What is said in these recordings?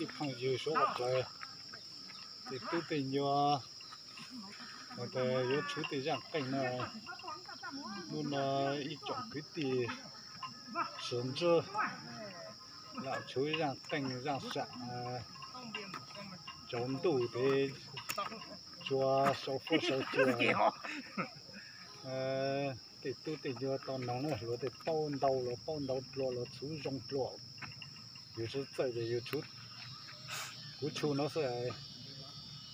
chỉ phăng dư số hoặc là thì tôi tình nhớ mà ta yếu chú thì rằng cảnh là luôn ít trọng quyết thì sớm chưa là chú rằng cảnh rằng sẵn trốn tủ thì chùa số phố số chùa thì tôi tình nhớ tao nắng là rồi thì bao đầu là chú rong đầu有时在这有出，我出那是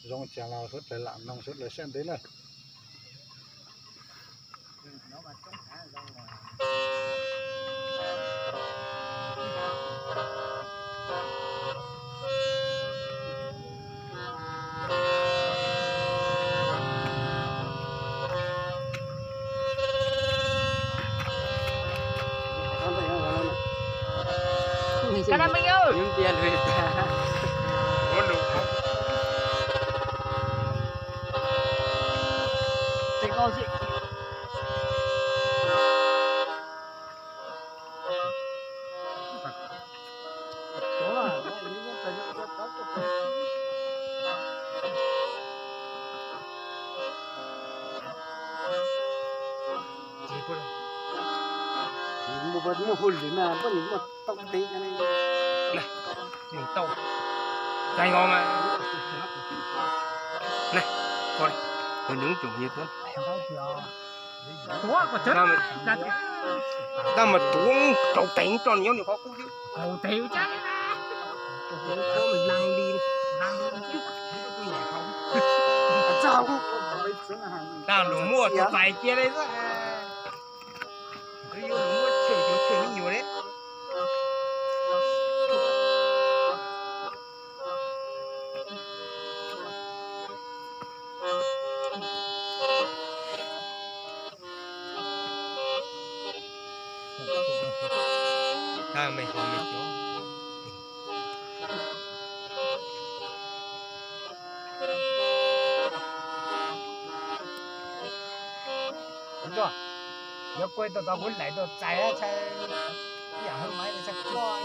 让家老说来làm nông xuất来xem đấy này. Cái đó mình ơi. Nhưng tiền về ta. Muốn đủ không? Chị cô chị. Một vật một hồn gì mà có những một tóc tí cho nên Này, mình tàu dài ngon mà. Này, coi đây nướng chủ nhiệt lắm. Có chết. Ta mà tuống cầu tỉnh cho nhau thì có cũng chứ. Cầu tiểu chết đó. Có mình lăn đi chứ. Tôi nhà không. sao Ta đủ mua tụi phải kia đấy đó. Tôi vô đủ mua chơi nhiều đấy. Ta mày hỏi mình chỗ. Đúng rồi. Nếu quay tao muốn lại tao chạy á chạy giảm hơn máy thì sẽ lo.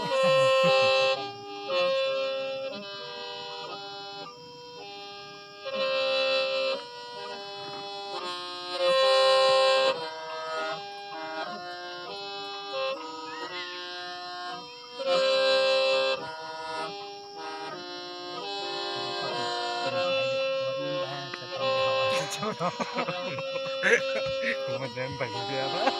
Mình em bệnh kia đó.